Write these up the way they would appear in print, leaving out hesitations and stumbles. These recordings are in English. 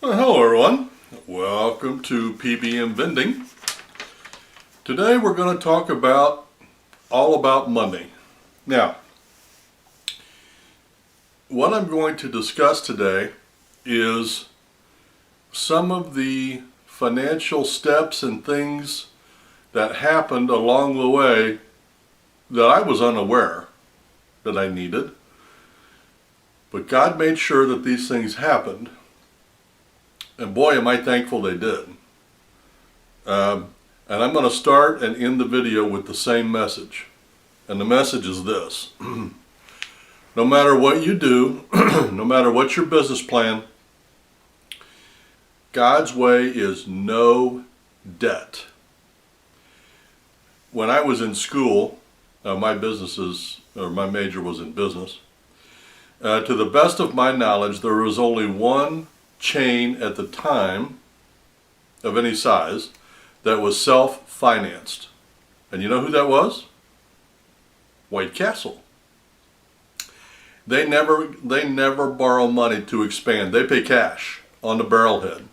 Well, hello everyone. Welcome to P.B.M. Vending. Today we're going to talk all about money. Now, what I'm going to discuss today is some of the financial steps and things that happened along the way that I was unaware that I needed. But God made sure that these things happened. And boy, am I thankful they did. And I'm going to start and end the video with the same message. And the message is this. No matter what you do, no matter what your business plan, God's way is no debt. When I was in school, my major was in business. To the best of my knowledge, there was only one chain at the time of any size that was self-financed. And you know who that was? White Castle. They never borrow money to expand. They pay cash on the barrelhead.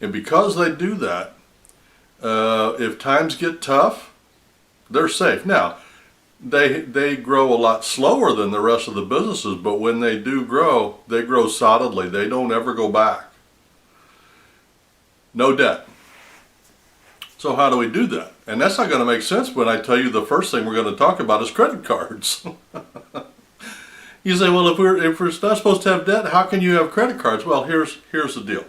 And because they do that, if times get tough, they're safe. Now, they grow a lot slower than the rest of the businesses, but when they do grow, they grow solidly. They don't ever go back. No debt. So how do we do that? And that's not going to make sense when I tell you the first thing we're going to talk about is credit cards. You say, well, if we're not supposed to have debt, how can you have credit cards? Well, here's the deal.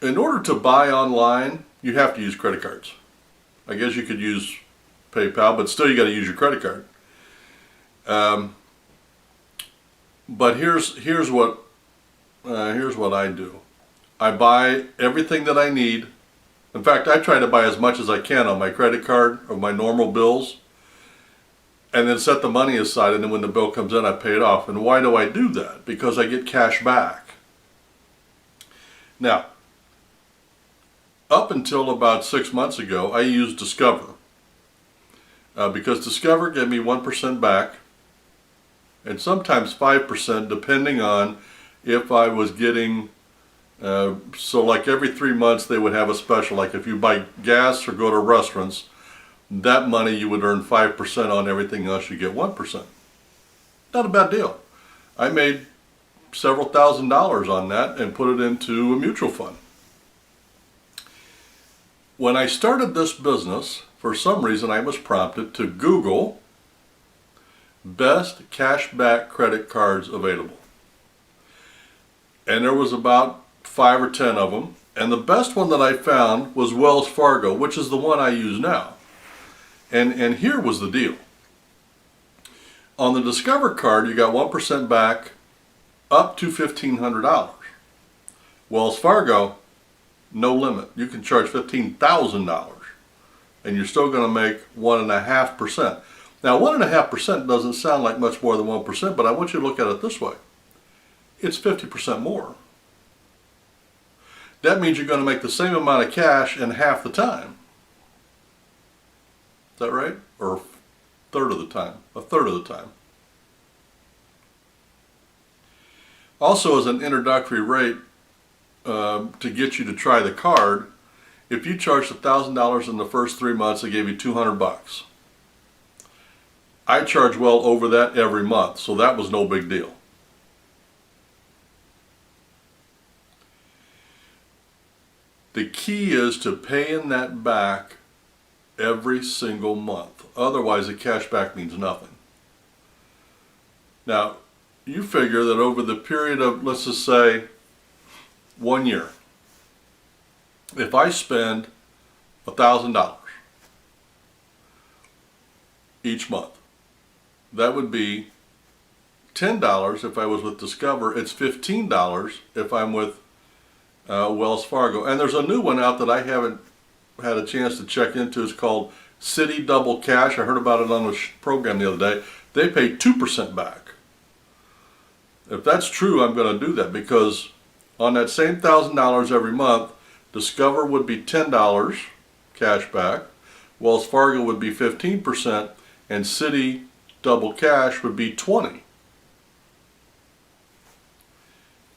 In order to buy online, you have to use credit cards. I guess you could use PayPal, but still you got to use your credit card. But here's what I do. I buy everything that I need. In fact, I try to buy as much as I can on my credit card or my normal bills, and then set the money aside, and then when the bill comes in, I pay it off. And why do I do that? Because I get cash back. Now, up until about 6 months ago, I used Discover. Because Discover gave me 1% back, and sometimes 5% depending on if I was getting, so like every 3 months they would have a special, like if you buy gas or go to restaurants, that money you would earn 5% on, everything else you get 1%. Not a bad deal. I made several $1,000s on that and put it into a mutual fund. When I started this business, for some reason I was prompted to Google best cashback credit cards available. And there was about 5 or 10 of them. And the best one that I found was Wells Fargo, which is the one I use now. And here was the deal. On the Discover card, you got 1% back up to $1,500. Wells Fargo, no limit. You can charge $15,000 and you're still going to make 1.5%. Now, 1.5% doesn't sound like much more than 1%, but I want you to look at it this way. It's 50% more. That means you're going to make the same amount of cash in half the time. Is that right? Or a third of the time. A third of the time. Also, as an introductory rate, to get you to try the card, if you charged $1,000 in the first 3 months, they gave you $200. I charge well over that every month, so that was no big deal. The key is to paying that back every single month. Otherwise, the cash back means nothing. Now, you figure that over the period of, let's just say, 1 year, if I spend $1,000 each month, that would be $10 if I was with Discover. It's $15 if I'm with Wells Fargo. And there's a new one out that I haven't had a chance to check into. It's called Citi Double Cash. I heard about it on the program the other day. They pay 2% back. If that's true, I'm going to do that, because on that same $1,000 every month, Discover would be $10 cash back, Wells Fargo would be 15%, and Citi Double Cash would be 20%.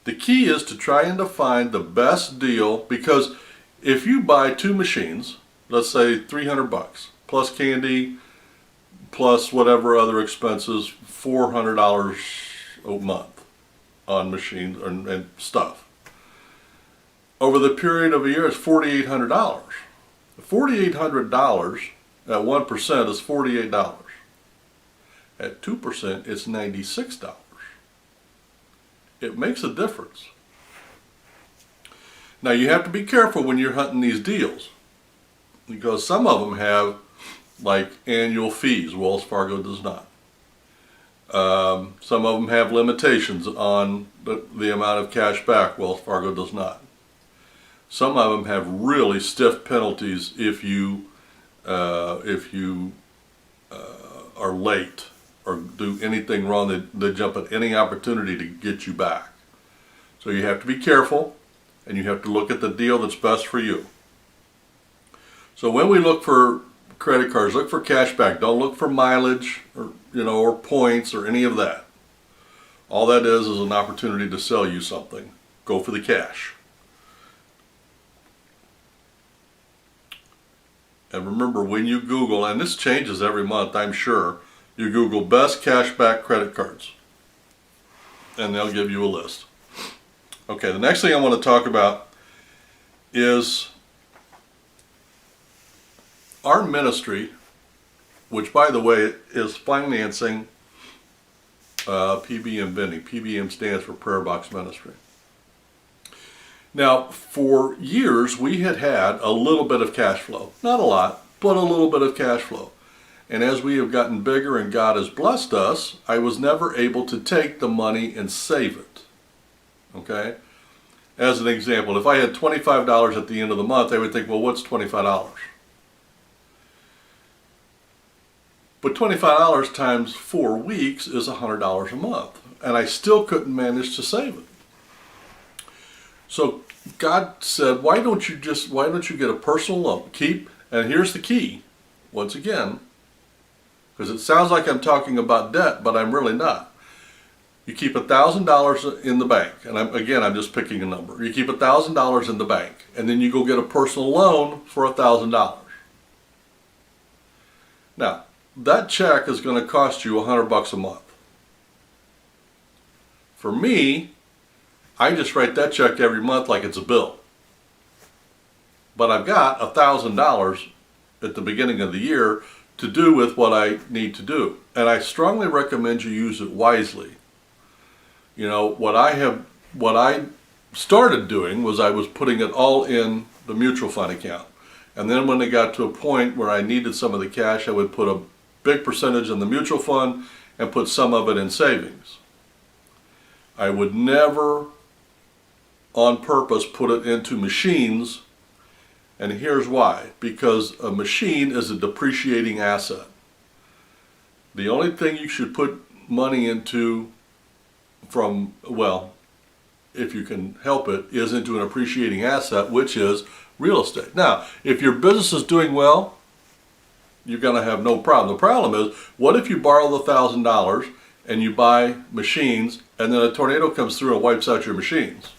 The key is to try and to find the best deal, because if you buy 2 machines, let's say $300 plus candy, plus whatever other expenses, $400 a month on machines and stuff. Over the period of a year, it's $4,800. $4,800 at 1% is $48. At 2%, it's $96. It makes a difference. Now you have to be careful when you're hunting these deals, because some of them have like annual fees. Wells Fargo does not. Some of them have limitations on the amount of cash back. Wells Fargo does not. Some of them have really stiff penalties if you are late or do anything wrong. They jump at any opportunity to get you back. So you have to be careful, and you have to look at the deal that's best for you. So when we look for credit cards, look for cash back. Don't look for mileage or points or any of that. All that is an opportunity to sell you something. Go for the cash. And remember, when you Google, and this changes every month, I'm sure, you Google best cashback credit cards, and they'll give you a list. Okay, the next thing I want to talk about is our ministry, which, by the way, is financing P.B.M. Vending. P.B.M. stands for Prayer Box Ministry. Now, for years, we had a little bit of cash flow. Not a lot, but a little bit of cash flow. And as we have gotten bigger and God has blessed us, I was never able to take the money and save it. Okay? As an example, if I had $25 at the end of the month, I would think, well, what's $25? But $25 times 4 weeks is $100 a month. And I still couldn't manage to save it. So God said, why don't you get a personal loan? And here's the key, once again, because it sounds like I'm talking about debt, but I'm really not. You keep $1,000 in the bank, and I'm just picking a number. You keep $1,000 in the bank, and then you go get a personal loan for $1,000. Now, that check is going to cost you $100 a month. For me, I just write that check every month like it's a bill. But I've got $1,000 at the beginning of the year to do with what I need to do. And I strongly recommend you use it wisely. What I started doing was I was putting it all in the mutual fund account. And then when it got to a point where I needed some of the cash, I would put a big percentage in the mutual fund and put some of it in savings. I would never on purpose put it into machines, and here's why. Because a machine is a depreciating asset. The only thing you should put money into if you can help it, is into an appreciating asset, which is real estate. Now, if your business is doing well, you're going to have no problem. The problem is, what if you borrow the $1,000 and you buy machines, and then a tornado comes through and wipes out your machines?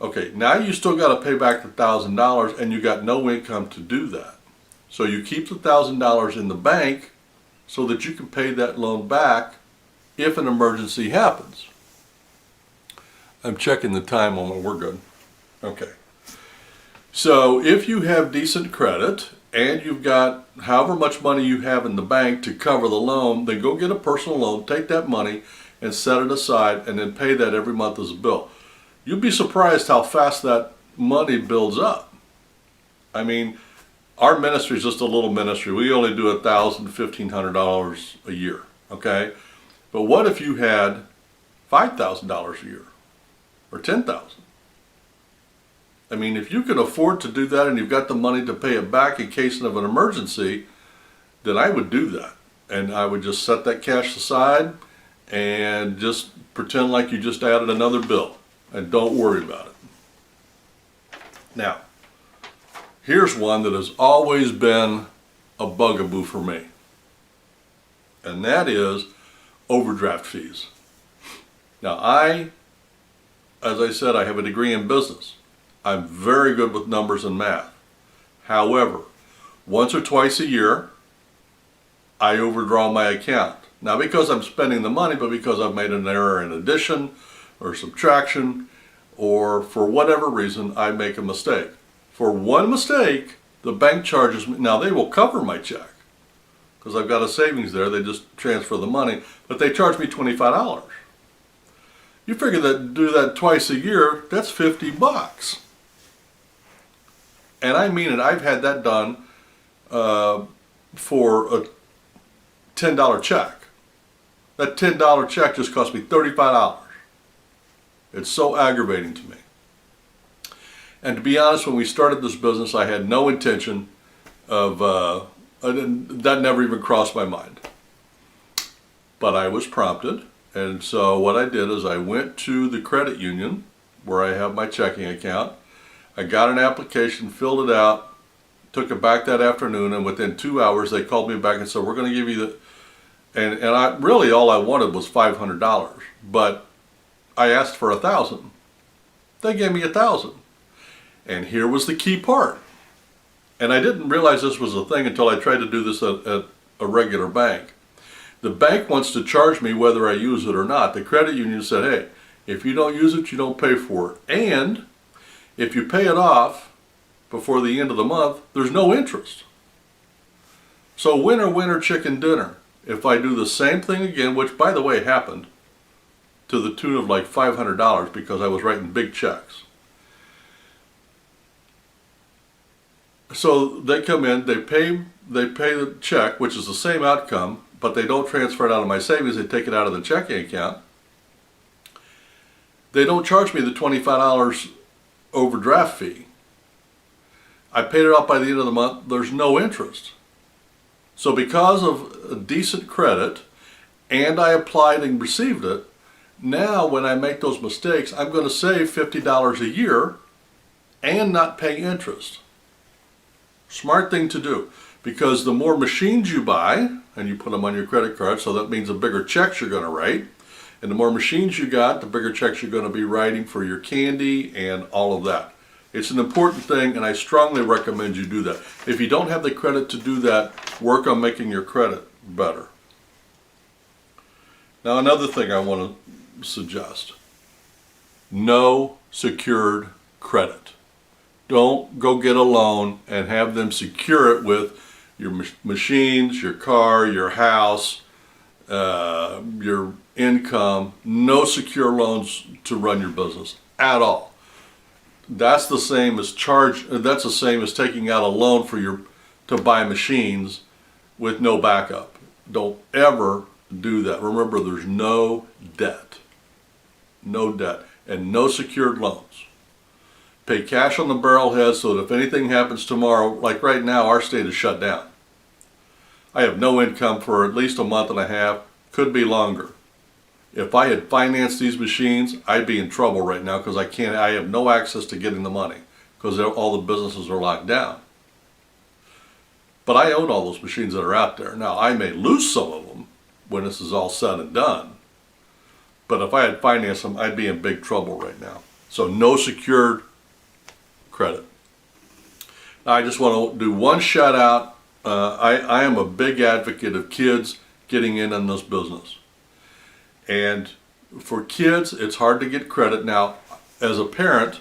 Okay, now you still got to pay back the $1,000, and you got no income to do that. So you keep the $1,000 in the bank so that you can pay that loan back if an emergency happens. I'm checking the time on it. We're good. Okay. So if you have decent credit and you've got however much money you have in the bank to cover the loan, then go get a personal loan, take that money and set it aside, and then pay that every month as a bill. You'd be surprised how fast that money builds up. I mean, our ministry is just a little ministry. We only do $1,000, $1,500 a year, okay? But what if you had $5,000 a year or $10,000? I mean, if you can afford to do that and you've got the money to pay it back in case of an emergency, then I would do that. And I would just set that cash aside and just pretend like you just added another bill. And don't worry about it. Now, here's one that has always been a bugaboo for me. And that is overdraft fees. Now, I as I said, I have a degree in business. I'm very good with numbers and math. However, once or twice a year, I overdraw my account. Not because I'm spending the money, but because I've made an error in addition or subtraction, or for whatever reason, I make a mistake. For one mistake, the bank charges me. Now, they will cover my check because I've got a savings there. They just transfer the money, but they charge me $25. You figure that do that twice a year, that's $50. And I mean it. I've had that done for a $10 check. That $10 check just cost me $35. It's so aggravating to me. And to be honest, when we started this business, I had no intention of, that never even crossed my mind. But I was prompted, and so what I did is I went to the credit union where I have my checking account. I got an application, filled it out, took it back that afternoon, and within 2 hours they called me back and said, we're going to give you the, and I really all I wanted was $500, but I asked for $1,000. They gave me $1,000. And here was the key part. And I didn't realize this was a thing until I tried to do this at a regular bank. The bank wants to charge me whether I use it or not. The credit union said, hey, if you don't use it, you don't pay for it. And if you pay it off before the end of the month, there's no interest. So winner, winner, chicken dinner. If I do the same thing again, which by the way happened, to the tune of like $500 because I was writing big checks. So they come in, they pay the check, which is the same outcome, but they don't transfer it out of my savings, they take it out of the checking account. They don't charge me the $25 overdraft fee. I paid it off by the end of the month, there's no interest. So because of a decent credit, and I applied and received it, now when I make those mistakes, I'm going to save $50 a year and not pay interest. Smart thing to do, because the more machines you buy, and you put them on your credit card, so that means the bigger checks you're going to write, and the more machines you got, the bigger checks you're going to be writing for your candy and all of that. It's an important thing, and I strongly recommend you do that. If you don't have the credit to do that, work on making your credit better. Now, another thing I want to suggest: no secured credit. Don't go get a loan and have them secure it with your machines, your car, your house, your income. No secure loans to run your business at all. That's the same as that's the same as taking out a loan to buy machines with no backup. Don't ever do that. Remember, there's no debt, and no secured loans. Pay cash on the barrelhead so that if anything happens tomorrow, like right now, our state is shut down. I have no income for at least a month and a half, could be longer. If I had financed these machines, I'd be in trouble right now because I have no access to getting the money because all the businesses are locked down. But I own all those machines that are out there. Now, I may lose some of them when this is all said and done, but if I had financed them, I'd be in big trouble right now. So no secured credit. Now, I just want to do one shout out. I am a big advocate of kids getting in this business. And for kids, it's hard to get credit. Now, as a parent,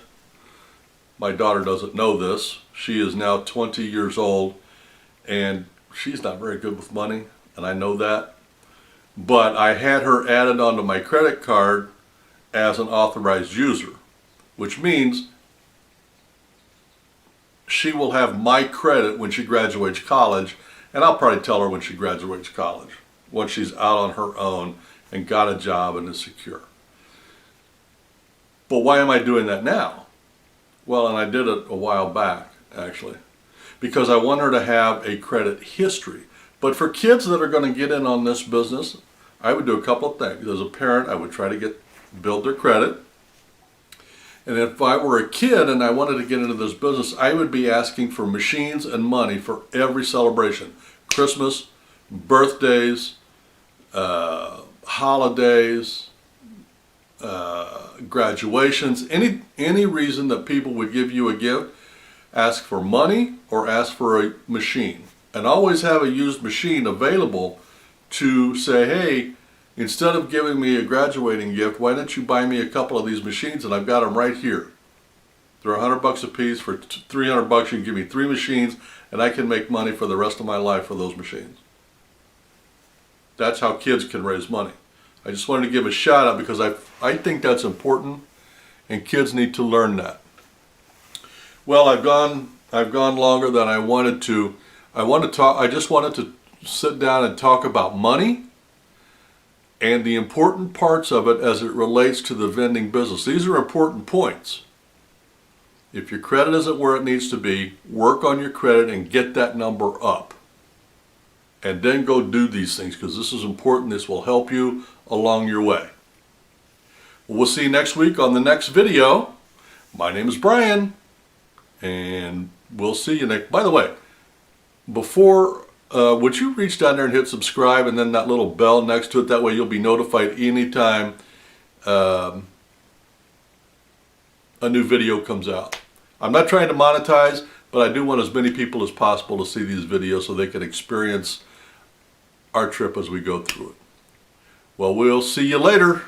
my daughter doesn't know this. She is now 20 years old, and she's not very good with money, and I know that. But I had her added onto my credit card as an authorized user, which means she will have my credit when she graduates college, and I'll probably tell her when she graduates college, once she's out on her own and got a job and is secure. But why am I doing that now? Well, and I did it a while back, actually, because I want her to have a credit history. But for kids that are going to get in on this business, I would do a couple of things. As a parent, I would try to build their credit. And if I were a kid and I wanted to get into this business, I would be asking for machines and money for every celebration. Christmas, birthdays, holidays, graduations, any reason that people would give you a gift, ask for money or ask for a machine. And always have a used machine available to say, hey, instead of giving me a graduating gift, why don't you buy me a couple of these machines, and I've got them right here. They're $100 a piece. For $300 you can give me 3 machines, and I can make money for the rest of my life for those machines. That's how kids can raise money. I just wanted to give a shout out because I think that's important, and kids need to learn that. Well, I've gone longer than I wanted to. I just wanted to sit down and talk about money and the important parts of it as it relates to the vending business. These are important points. If your credit isn't where it needs to be, work on your credit and get that number up. And then go do these things, because this is important. This will help you along your way. We'll see you next week on the next video. My name is Brian, and we'll see you next. By the way, before, would you reach down there and hit subscribe and then that little bell next to it? That way you'll be notified anytime a new video comes out. I'm not trying to monetize, but I do want as many people as possible to see these videos so they can experience our trip as we go through it. Well, we'll see you later.